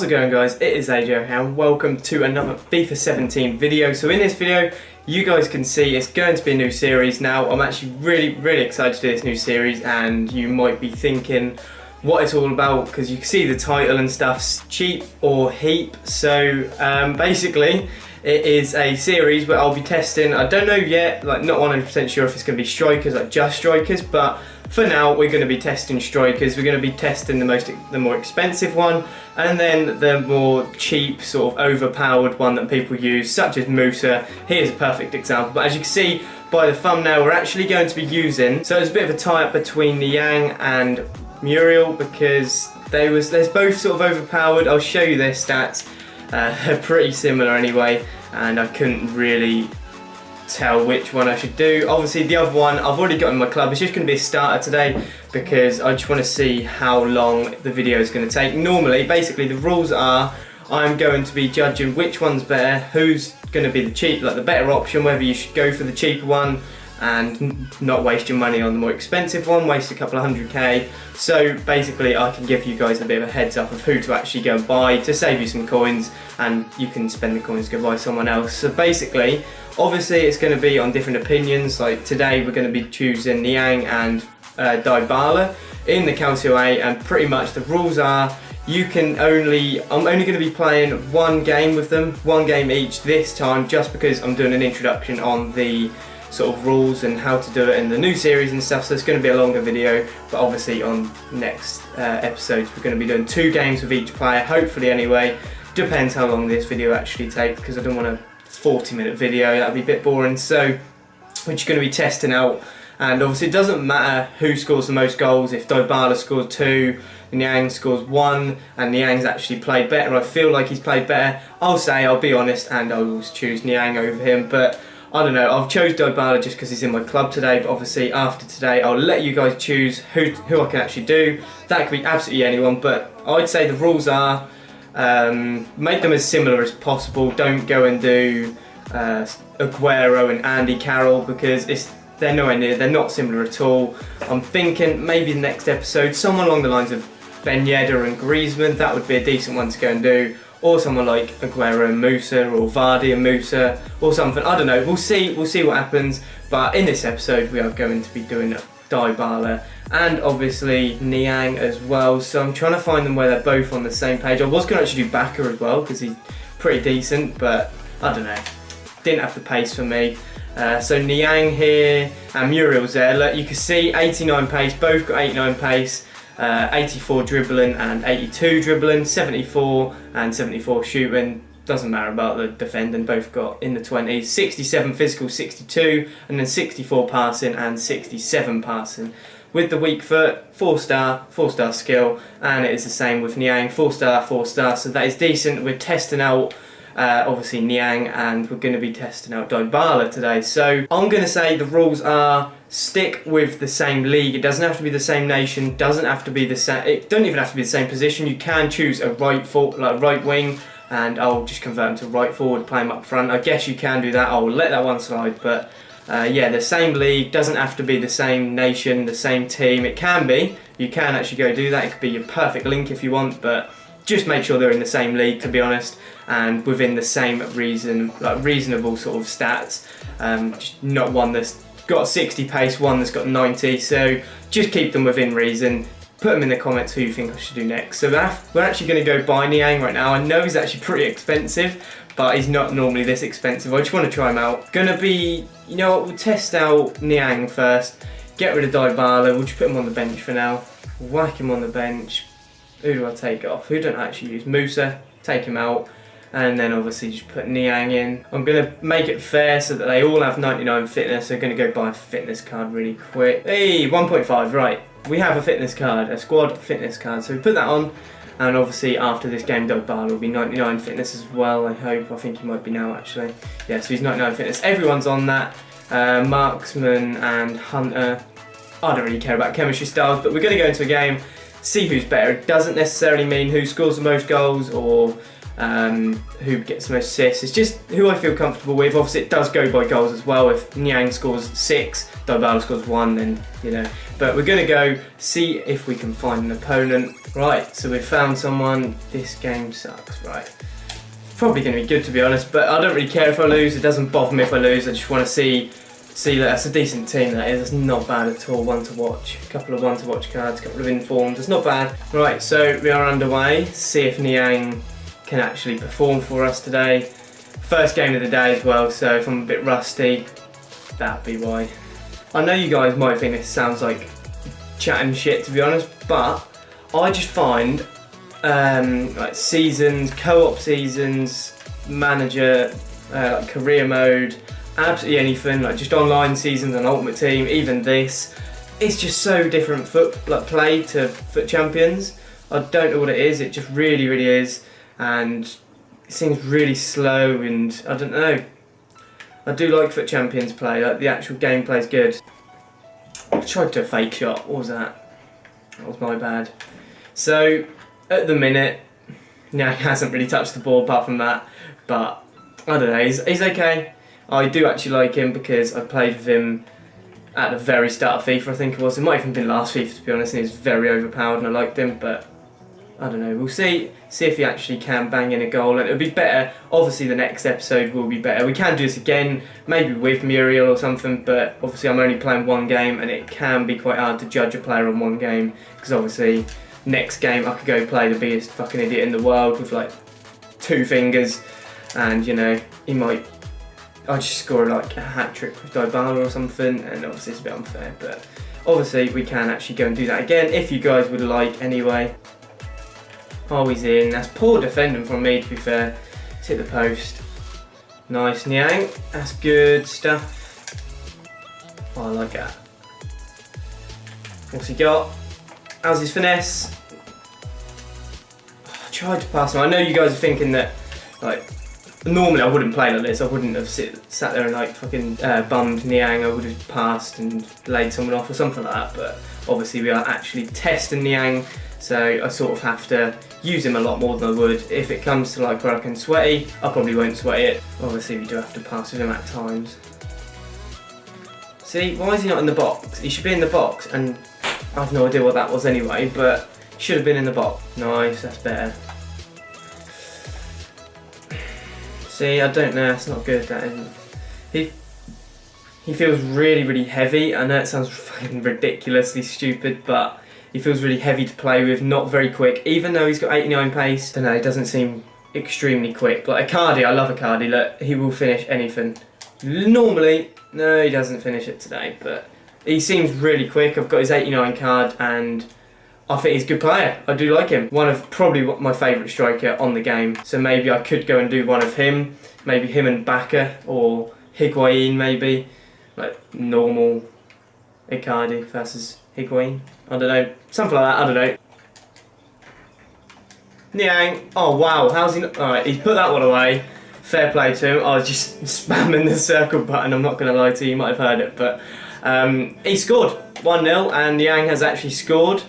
How's it going, guys? It is AJ here and welcome to another FIFA 17 video. So in this video you guys can see it's going to be a new series. Now I'm actually really excited to do this new series, and you might be thinking what it's all about because you can see the title and stuff, Cheap or Heap. So basically it is a series where I'll be testing, I don't know yet, like not 100% sure if it's going to be strikers, like just strikers, but for now we're going to be testing strikers. We're going to be testing the more expensive one, and then the more cheap, sort of overpowered one that people use, such as Musa. Here's a perfect example, but as you can see by the thumbnail, we're actually going to be using, so it's a bit of a tie-up between Niang and Muriel because they're both sort of overpowered. I'll show you their stats. They're pretty similar anyway, and I couldn't really tell which one I should do. Obviously the other one I've already got in my club. It's just going to be a starter today because I just want to see how long the video is going to take. Normally, basically the rules are I'm going to be judging which one's better, who's going to be the better option, whether you should go for the cheaper one and not waste your money on the more expensive one, waste a couple of 100k. So basically I can give you guys a bit of a heads up of who to actually go and buy to save you some coins, and you can spend the coins to go buy someone else. So basically, obviously it's going to be on different opinions. Like today we're going to be choosing Niang and Dybala in the Calcio A, and pretty much the rules are I'm only going to be playing one game with them, one game each this time, just because I'm doing an introduction on the sort of rules and how to do it in the new series and stuff. So it's going to be a longer video, but obviously on next episodes we're going to be doing 2 games with each player, hopefully anyway. Depends how long this video actually takes, because I don't want a 40-minute video, that'd be a bit boring. So we're just going to be testing out, and obviously it doesn't matter who scores the most goals. If Dybala scores 2, Niang scores 1, and Niang's actually played better, I feel like he's played better, I'll be honest and I will choose Niang over him. But I don't know, I've chose Dybala just because he's in my club today, but obviously after today I'll let you guys choose who I can actually do. That could be absolutely anyone, but I'd say the rules are make them as similar as possible. Don't go and do Aguero and Andy Carroll because they're nowhere near, they're not similar at all. I'm thinking maybe the next episode, someone along the lines of Ben Yedder and Griezmann, that would be a decent one to go and do. Or someone like Aguero and Musa, or Vardy and Musa, or something. I don't know. We'll see what happens. But in this episode, we are going to be doing Dybala and obviously Niang as well. So I'm trying to find them where they're both on the same page. I was going to actually do Baka as well because he's pretty decent, but I don't know. Didn't have the pace for me. So Niang here and Muriel's there. Look, you can see 89 pace. Both got 89 pace. 84 dribbling and 82 dribbling, 74 and 74 shooting, doesn't matter about the defending, both got in the 20s, 67 physical, 62, and then 64 passing and 67 passing. With the weak foot, 4-star skill, and it is the same with Niang, 4-star, 4-star, so that is decent. We're testing out obviously Niang, and we're going to be testing out Dybala today. So I'm going to say the rules are stick with the same league. It doesn't have to be the same nation, doesn't have to be the same, it don't even have to be the same position. You can choose a right wing, and I'll just convert him to right forward, play him up front. I guess you can do that, I'll let that one slide, but yeah, the same league, doesn't have to be the same nation, the same team. It can be, you can actually go do that, it could be your perfect link if you want, but just make sure they're in the same league, to be honest, and within the same reasonable sort of stats. Just not one that's got 60 pace, one that's got 90, so just keep them within reason. Put them in the comments who you think I should do next. So we're actually going to go buy Niang right now. I know he's actually pretty expensive, but he's not normally this expensive. I just want to try him out. Gonna be, you know what, we'll test out Niang first, get rid of Dybala, we'll just put him on the bench for now. Whack him on the bench. Who do I take off? Who don't I actually use? Musa, take him out. And then obviously just put Niang in. I'm going to make it fair so that they all have 99 fitness. So I'm going to go buy a fitness card really quick. Hey, 1.5, right. We have a fitness card, a squad fitness card. So we put that on. And obviously after this game, Dybala will be 99 fitness as well, I hope. I think he might be now actually. Yeah, so he's 99 fitness. Everyone's on that. Marksman and Hunter. I don't really care about chemistry styles, but we're going to go into a game, see who's better. It doesn't necessarily mean who scores the most goals or who gets the most assists. It's just who I feel comfortable with. Obviously it does go by goals as well. If Niang scores 6, Dybala scores 1, then you know. But we're gonna go see if we can find an opponent. Right, so we've found someone. This game sucks, right? Probably gonna be good to be honest, but I don't really care if I lose. It doesn't bother me if I lose. I just want to see that that's a decent team, that is. It's not bad at all. One to watch. A couple of one to watch cards, a couple of informed. It's not bad. Right, so we are underway. See if Niang can actually perform for us today. First game of the day as well, so if I'm a bit rusty, that'd be why. I know you guys might think this sounds like chatting shit to be honest, but I just find like seasons, co-op seasons, manager, like career mode, absolutely anything, like just online seasons on Ultimate Team, even this, it's just so different play to Foot Champions. I don't know what it is, it just really is, and it seems really slow, and I don't know. I do like Foot Champions play, like the actual gameplay is good. I tried to do a fake shot, what was that? That was my bad. So, at the minute, Niang hasn't really touched the ball apart from that, but I don't know, he's okay. I do actually like him because I played with him at the very start of FIFA, I think it was. It might have even been last FIFA to be honest, and he was very overpowered and I liked him, but I don't know, we'll see if he actually can bang in a goal, and it'll be better. Obviously the next episode will be better. We can do this again, maybe with Muriel or something, but obviously I'm only playing one game and it can be quite hard to judge a player on one game, because obviously next game I could go play the biggest fucking idiot in the world with like 2 fingers, and you know, I'd just score like a hat-trick with Dybala or something, and obviously it's a bit unfair, but obviously we can actually go and do that again if you guys would like anyway. Oh, he's in. That's poor defending from me to be fair. Let's hit the post. Nice, Niang. That's good stuff. Oh, I like that. What's he got? How's his finesse? I tried to pass him. I know you guys are thinking that, like, normally I wouldn't play like this. I wouldn't have sat there and like fucking bummed Niang. I would have passed and laid someone off or something like that. But obviously we are actually testing Niang, so I sort of have to use him a lot more than I would. If it comes to like where I can sweaty, I probably won't sweaty it. Obviously we do have to pass with him at times. See, why is he not in the box? He should be in the box, and I have no idea what that was anyway, but he should have been in the box. Nice, that's better. See, I don't know, it's not good, that isn't. He feels really heavy. I know it sounds fucking ridiculously stupid, but he feels really heavy to play with, not very quick. Even though he's got 89 pace, I don't know, he doesn't seem extremely quick. Like Icardi, I love Icardi, look, he will finish anything. Normally, no, he doesn't finish it today, but he seems really quick. I've got his 89 card, and I think he's a good player. I do like him. One of probably my favourite striker on the game. So maybe I could go and do one of him. Maybe him and Baka, or Higuain maybe. Like normal Icardi versus Higuain. I don't know. Something like that, I don't know. Niang. Oh wow, how's he... Alright, he's put that one away. Fair play to him. I was just spamming the circle button, I'm not going to lie to you, you might have heard it. But he scored 1-0, and Niang has actually scored.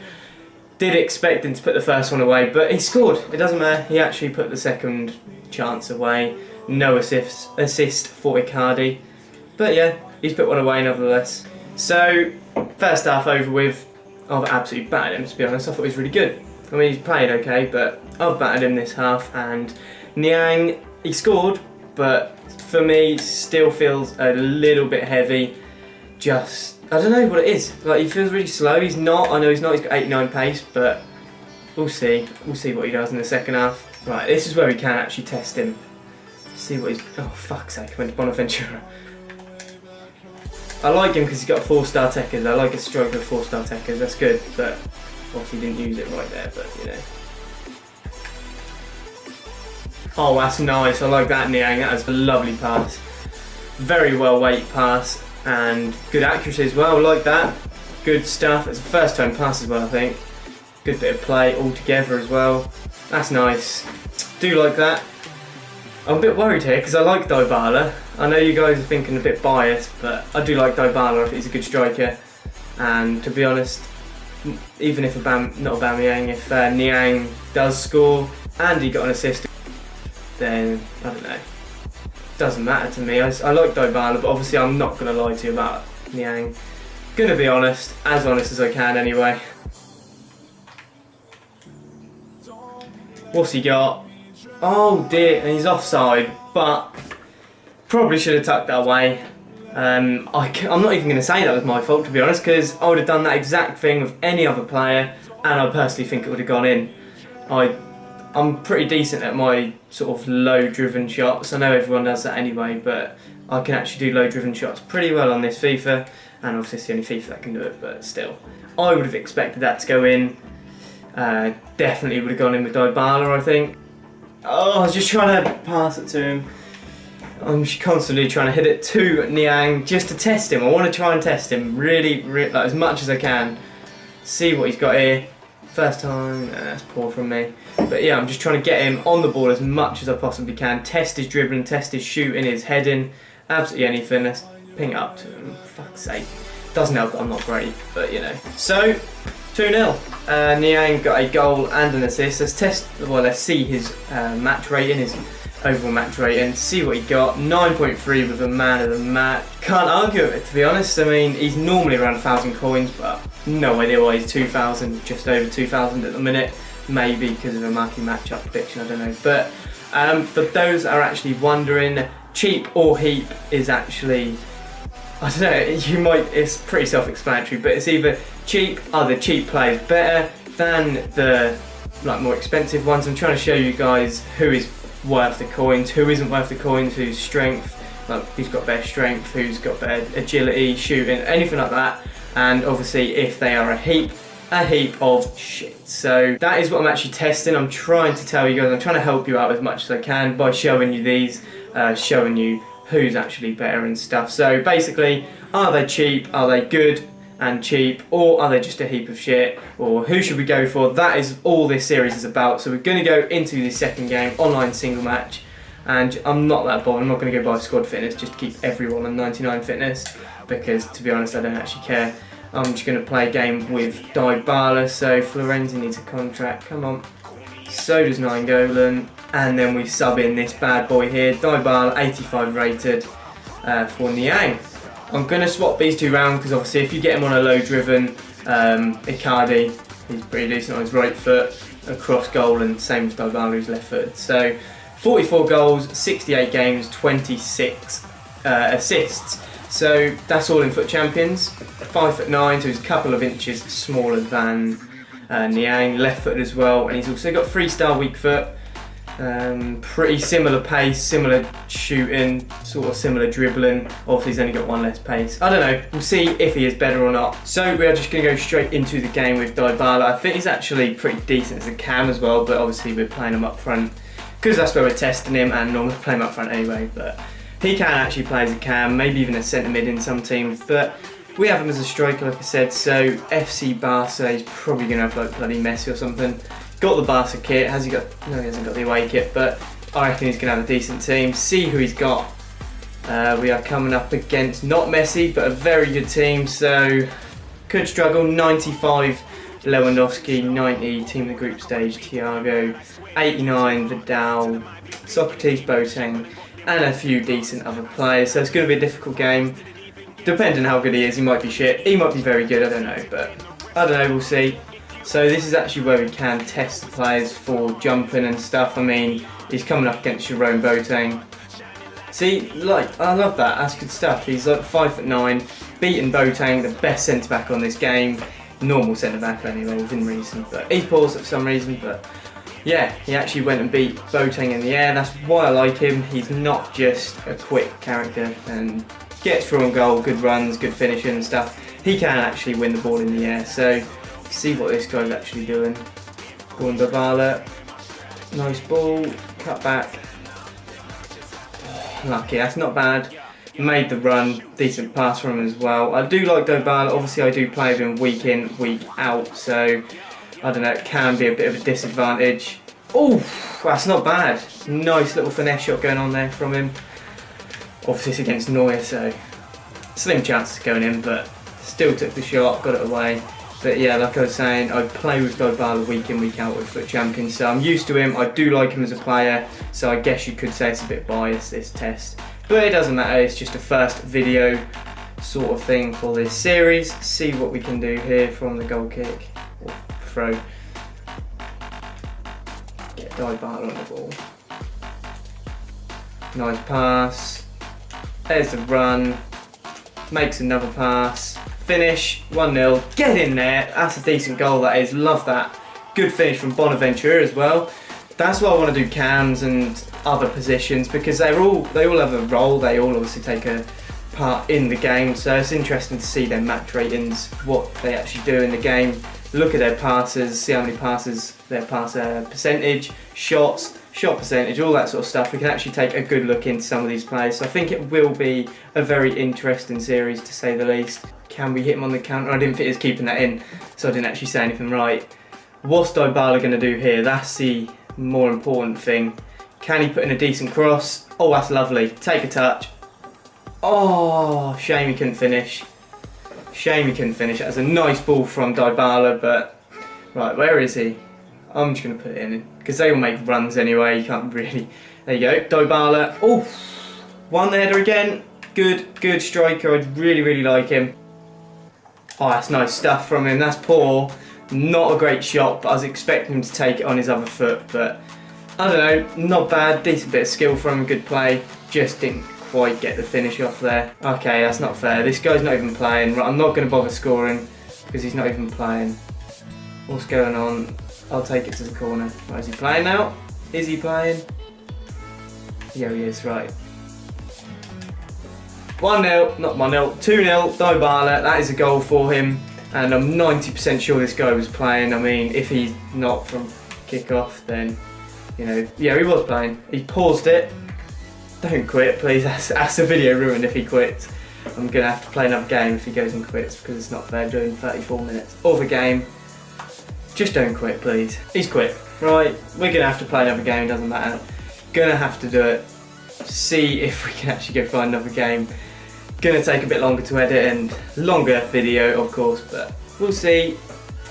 Did expect him to put the first one away, but he scored. It doesn't matter, he actually put the second chance away. No assist for Icardi. But yeah, he's put one away nevertheless. So, first half over with. I've absolutely battered him, to be honest. I thought he was really good. I mean, he's played okay, but I've battered him this half, and Niang, he scored, but for me, still feels a little bit heavy. Just, I don't know what it is. Like, he feels really slow. He's not, I know he's not, he's got 89 pace, but we'll see. We'll see what he does in the second half. Right, this is where we can actually test him. See what he's, oh fuck's sake, I went to Bonaventura. I like him because he's got 4-star techers. I like a striker with 4-star techers, that's good, but obviously didn't use it right there, but you know. Oh, that's nice, I like that Niang, that was a lovely pass. Very well weighted pass, and good accuracy as well, I like that. Good stuff, it's a first time pass as well I think. Good bit of play all together as well. That's nice, do like that. I'm a bit worried here because I like Dybala. I know you guys are thinking a bit biased, but I do like Dybala. I think he's a good striker. And to be honest, even if if Niang does score and he got an assist, then I don't know. Doesn't matter to me. I like Dybala, but obviously I'm not going to lie to you about Niang. Gonna be honest as I can anyway. What's he got? Oh dear, and he's offside, but probably should have tucked that away. I'm not even going to say that was my fault, to be honest, because I would have done that exact thing with any other player, and I personally think it would have gone in. I'm pretty decent at my sort of low-driven shots. I know everyone does that anyway, but I can actually do low-driven shots pretty well on this FIFA, and obviously it's the only FIFA that can do it, but still. I would have expected that to go in. Definitely would have gone in with Dybala, I think. Oh, I was just trying to pass it to him. I'm constantly trying to hit it to Niang just to test him. I want to try and test him really like, as much as I can. See what he's got here. First time, that's poor from me. But yeah, I'm just trying to get him on the ball as much as I possibly can. Test his dribbling, test his shooting, his heading, absolutely anything. Let's ping it up to him, fuck's sake. Doesn't help that I'm not great, but you know. So, 2-0. Niang got a goal and an assist. Let's see his match rating, his overall match rating, see what he got. 9.3 with a man of the match. Can't argue with it, to be honest. I mean, he's normally around 1,000 coins, but no idea why he's 2,000, just over 2,000 at the minute. Maybe because of a marquee matchup prediction, I don't know. But for those that are actually wondering, cheap or heap is actually, I don't know, it's pretty self-explanatory, but it's either cheap, are the cheap players better than the more expensive ones? I'm trying to show you guys who is worth the coins, who isn't worth the coins, who's strength, who's got better strength, who's got better agility, shooting, anything like that. And obviously if they are a heap of shit. So that is what I'm actually testing. I'm trying to tell you guys, I'm trying to help you out as much as I can by showing you these, showing you who's actually better and stuff. So basically, are they cheap, are they good and cheap, or are they just a heap of shit, or who should we go for? That is all this series is about. So we're going to go into the second game, online single match, and I'm not that bothered. I'm not going to go by squad fitness just to keep everyone on 99 fitness, because to be honest I don't actually care. I'm just going to play a game with Dybala. So Florenzi needs a contract, come on. So does Niang, and then we sub in this bad boy here, Dybala, 85 rated for Niang. I'm going to swap these two round because obviously if you get him on a low driven Icardi, he's pretty decent on his right foot, across goal, and same as Dybala who's left footed. So 44 goals, 68 games, 26 assists. So that's all in Foot Champions. 5'9", so he's a couple of inches smaller than Niang, left footed as well, and he's also got 3-star weak foot. Pretty similar pace, similar shooting, sort of similar dribbling. Obviously he's only got one less pace. I don't know, we'll see if he is better or not. So we are just going to go straight into the game with Dybala. I think he's actually pretty decent as a cam as well, but obviously we're playing him up front because that's where we're testing him, and normally play him up front anyway. But he can actually play as a cam, maybe even a centre mid in some teams, but we have him as a striker like I said. So FC Barca, he's probably going to have like bloody Messi or something. Got the Barca kit, has he got, no he hasn't got the away kit, but I reckon he's going to have a decent team. See who he's got. We are coming up against, not Messi, but a very good team, so could struggle. 95 Lewandowski, 90 team of the group stage Thiago, 89 Vidal, Socrates, Boateng, and a few decent other players, so it's going to be a difficult game. Depending on how good he is, he might be shit, he might be very good, I don't know, but I don't know, we'll see. So this is actually where we can test the players for jumping and stuff. I mean, he's coming up against Jerome Boateng. See, like, I love that, that's good stuff. He's like 5'9", beating Boateng, the best centre-back on this game. Normal centre-back anyway, within reason, but he paused for some reason, but yeah, he actually went and beat Boateng in the air. That's why I like him. He's not just a quick character and gets through on goal, good runs, good finishing and stuff. He can actually win the ball in the air, so see what this guy's actually doing. Dybala, nice ball, cut back. Oh, lucky, that's not bad. Made the run, decent pass from him as well. I do like Dybala, obviously I do play with him week in, week out, so I don't know, it can be a bit of a disadvantage. Oh, that's not bad. Nice little finesse shot going on there from him. Obviously it's against Neuer, so slim chance of going in, but still took the shot, got it away. But yeah, like I was saying, I play with Dybala week in, week out with FUT Champions, so I'm used to him. I do like him as a player, so I guess you could say it's a bit biased, this test. But it doesn't matter, it's just a first video sort of thing for this series. See what we can do here from the goal kick, or throw. Get Dybala on the ball. Nice pass. There's the run. Makes another pass. Finish, 1-0. Get in there. That's a decent goal, that is. Love that. Good finish from Bonaventure as well. That's why I want to do cams and other positions, because they all have a role. They all obviously take a part in the game. So it's interesting to see their match ratings, what they actually do in the game. Look at their passes, see how many passes, their pass percentage, shots, shot percentage, all that sort of stuff. We can actually take a good look into some of these players. So I think it will be a very interesting series, to say the least. Can we hit him on the counter? I didn't think he was keeping that in, so I didn't actually say anything right. What's Dybala going to do here? That's the more important thing. Can he put in a decent cross? Oh, that's lovely. Take a touch. Oh, shame he couldn't finish. Shame he couldn't finish. That was a nice ball from Dybala, but right, where is he? I'm just going to put it in, because they all make runs anyway. You can't really. There you go, Dybala. Oh, one header again. Good striker. I really like him. Oh, that's nice stuff from him. That's poor. Not a great shot, but I was expecting him to take it on his other foot. But I don't know, not bad. Decent bit of skill from him. Good play. Just didn't quite get the finish off there. Okay, that's not fair. This guy's not even playing. Right, I'm not going to bother scoring because he's not even playing. What's going on? I'll take it to the corner. Right, is he playing now? Is he playing? Yeah, he is, right. 1-0, not 1-0, 2-0, Dybala. That is a goal for him. And I'm 90% sure this guy was playing. I mean, if he's not from kick-off, then, you know, yeah, he was playing. He paused it. Don't quit, please. That's the video ruined if he quits. I'm going to have to play another game if he goes and quits, because it's not fair doing 34 minutes of a game. Just don't quit, please. He's quit. Right, we're going to have to play another game, doesn't matter. Gonna have to do it. See if we can actually go find another game. Gonna take a bit longer to edit and longer video, of course, but we'll see.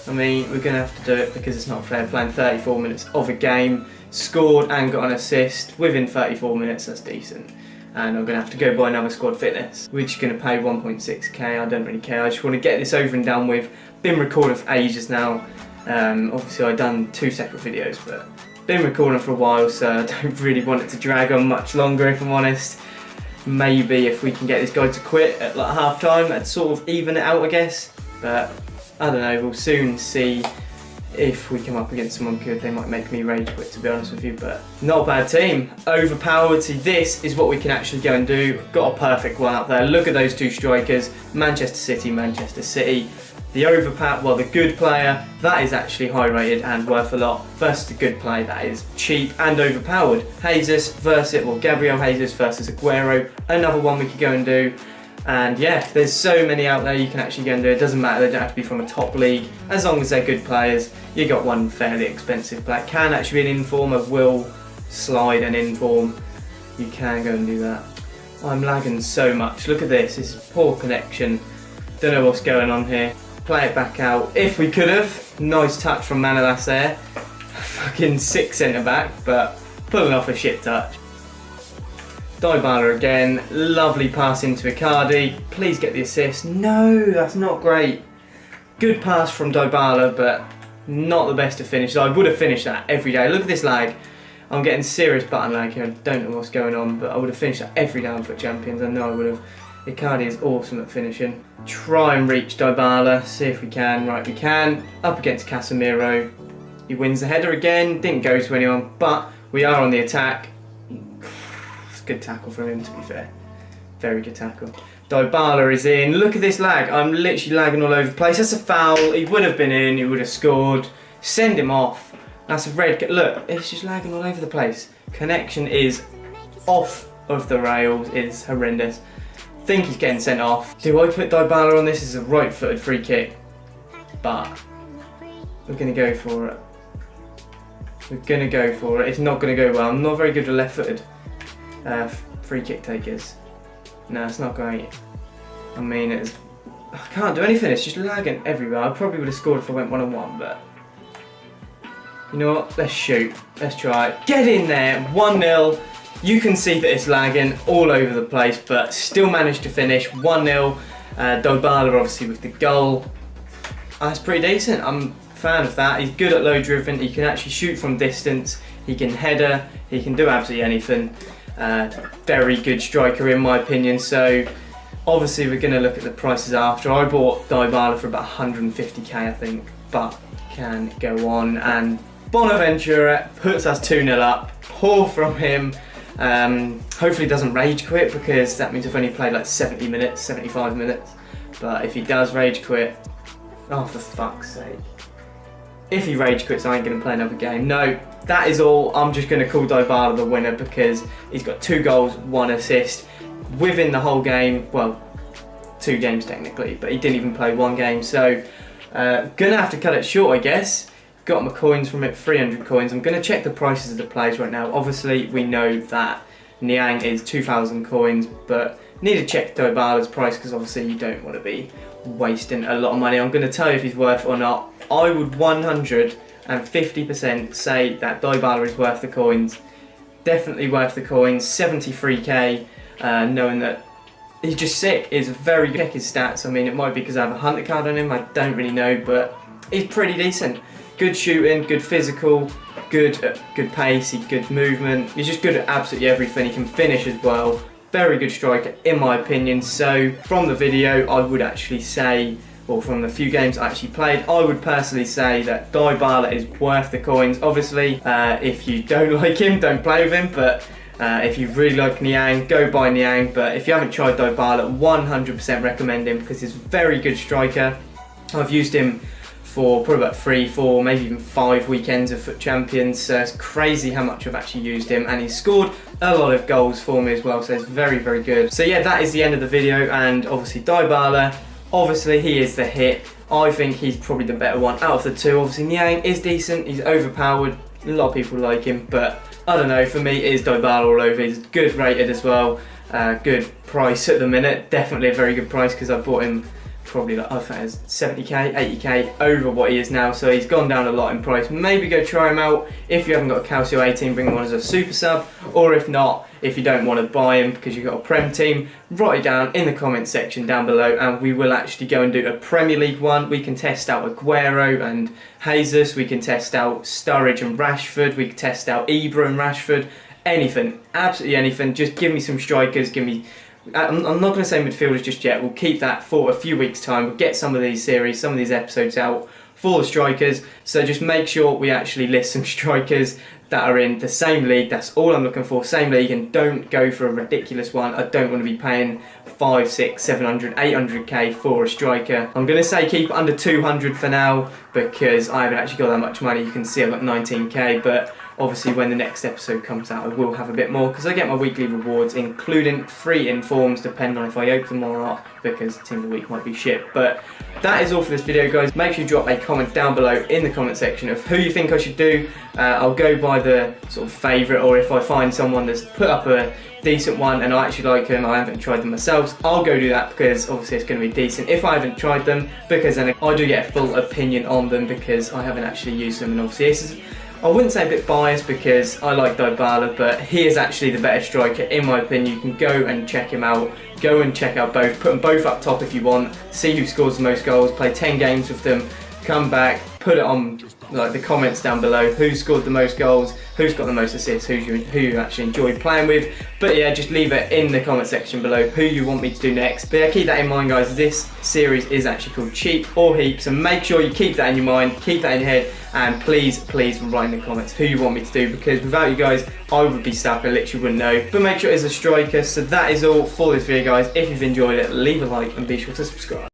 I mean, we're gonna have to do it because it's not fair playing 34 minutes of a game, scored and got an assist within 34 minutes. That's decent. And I'm gonna have to go buy another squad fitness. We're just gonna pay 1.6k. I don't really care. I just want to get this over and done with. Been recording for ages now. Obviously I've done 2 separate videos, but been recording for a while, so I don't really want it to drag on much longer, if I'm honest. Maybe if we can get this guy to quit at like half time, that'd sort of even it out, I guess. But I don't know, we'll soon see if we come up against someone good. They might make me rage quit, to be honest with you, but not a bad team. Overpowered. See, this is what we can actually go and do. Got a perfect one up there. Look at those 2 strikers. Manchester City, Manchester City. The overpowered, well, the good player, that is actually high rated and worth a lot, versus the good play that is cheap and overpowered. Jesus versus, well, Gabriel Jesus versus Aguero, another one we could go and do. And yeah, there's so many out there you can actually go and do. It doesn't matter, they don't have to be from a top league. As long as they're good players, you got one fairly expensive player. Can actually be an inform of will slide and inform. You can go and do that. I'm lagging so much. Look at this, this is poor connection. Don't know what's going on here. Play it back out if we could have. Nice touch from Manolas there. Fucking sick centre back, but pulling off a shit touch. Dybala again. Lovely pass into Icardi. Please get the assist. No, that's not great. Good pass from Dybala, but not the best of finishes. I would have finished that every day. Look at this lag. I'm getting serious button lag here. I don't know what's going on, but I would have finished that every day on FUT Champions. I know I would have. Icardi is awesome at finishing. Try and reach Dybala, see if we can. Right, we can. Up against Casemiro. He wins the header again. Didn't go to anyone, but we are on the attack. It's a good tackle from him, to be fair. Very good tackle. Dybala is in. Look at this lag. I'm literally lagging all over the place. That's a foul. He would have been in. He would have scored. Send him off. That's a red. Look, it's just lagging all over the place. Connection is off of the rails. It's horrendous. Think he's getting sent off. Do I put Dybala on this? It's a right-footed free kick, but we're going to go for it. We're going to go for it. It's not going to go well. I'm not very good with left-footed free kick takers. No, it's not great. I mean, it's I can't do anything, it's just lagging everywhere. I probably would have scored if I went 1-on-1, but you know what, let's shoot, let's try it. Get in there, 1-0. You can see that it's lagging all over the place, but still managed to finish 1-0. Dybala obviously with the goal. That's pretty decent, I'm a fan of that. He's good at low driven, he can actually shoot from distance, he can header, he can do absolutely anything. Very good striker in my opinion, so obviously we're going to look at the prices after. I bought Dybala for about 150k I think, but can go on. And Bonaventura puts us 2-0 up, poor from him. Hopefully he doesn't rage quit, because that means I've only played like 70 minutes, 75 minutes. But if he does rage quit, oh for fuck's sake. If he rage quits, I ain't going to play another game. No, that is all. I'm just going to call Dybala the winner because he's got 2 goals, 1 assist within the whole game. Well, 2 games technically, but he didn't even play 1 game. So, gonna have to cut it short, I guess. Got my coins from it, 300 coins. I'm going to check the prices of the players right now. Obviously, we know that Niang is 2,000 coins, but need to check Dybala's price because obviously you don't want to be wasting a lot of money. I'm going to tell you if he's worth it or not. I would 150% say that Dybala is worth the coins. Definitely worth the coins. 73k, knowing that he's just sick. He's very good. Check his stats. I mean, it might be because I have a hunter card on him. I don't really know, but he's pretty decent. Good shooting, good physical, good pace, good movement. He's just good at absolutely everything. He can finish as well. Very good striker in my opinion. So from the video, I would actually say, or from the few games I actually played, I would personally say that Dybala is worth the coins. Obviously, if you don't like him, don't play with him, but if you really like Niang, go buy Niang. But if you haven't tried Dybala, 100% recommend him because he's a very good striker. I've used him for probably about 3, 4, maybe even 5 weekends of Foot Champions, so it's crazy how much I've actually used him, and he's scored a lot of goals for me as well, so it's very, very good. So yeah, that is the end of the video, and obviously Dybala, obviously he is the hit. I think he's probably the better one out of the 2. Obviously Niang is decent, he's overpowered, a lot of people like him, but I don't know, for me it is Dybala all over. He's good rated as well, good price at the minute, definitely a very good price because I bought him probably like, I think it's 70k, 80k over what he is now, so he's gone down a lot in price. Maybe go try him out. If you haven't got a Calcio 18, bring him on as a super sub, or if not, if you don't want to buy him because you've got a Prem team, write it down in the comment section down below and we will actually go and do a Premier League one. We can test out Aguero and Jesus, we can test out Sturridge and Rashford, we can test out Ibra and Rashford, anything, absolutely anything. Just give me some strikers, give me, I'm not going to say midfielders just yet, we'll keep that for a few weeks time. We'll get some of these series, some of these episodes out for the strikers, so just make sure we actually list some strikers that are in the same league. That's all I'm looking for, same league, and don't go for a ridiculous one. I don't want to be paying 5, 6, 700, 800k for a striker. I'm going to say keep it under 200 for now because I haven't actually got that much money. You can see I've got 19k, but obviously when the next episode comes out I will have a bit more because I get my weekly rewards including free informs depending on if I open them or not because Team of the Week might be shit. But that is all for this video guys. Make sure you drop a comment down below in the comment section of who you think I should do. I'll go by the sort of favourite, or if I find someone that's put up a decent one and I actually like them, I haven't tried them myself, I'll go do that because obviously it's going to be decent if I haven't tried them, because then I do get a full opinion on them because I haven't actually used them. And obviously this is, I wouldn't say a bit biased because I like Dybala, but he is actually the better striker in my opinion. You can go and check him out, go and check out both, put them both up top if you want, see who scores the most goals, play 10 games with them, come back, put it on like the comments down below, who scored the most goals, who's got the most assists, who you actually enjoyed playing with. But yeah, just leave it in the comment section below who you want me to do next. But yeah, keep that in mind guys, this series is actually called Cheap or Heap, so make sure you keep that in your mind, keep that in your head, and please write in the comments who you want me to do, because without you guys I would be stuck, I literally wouldn't know. But make sure it's a striker. So that is all for this video guys. If you've enjoyed it, leave a like and be sure to subscribe.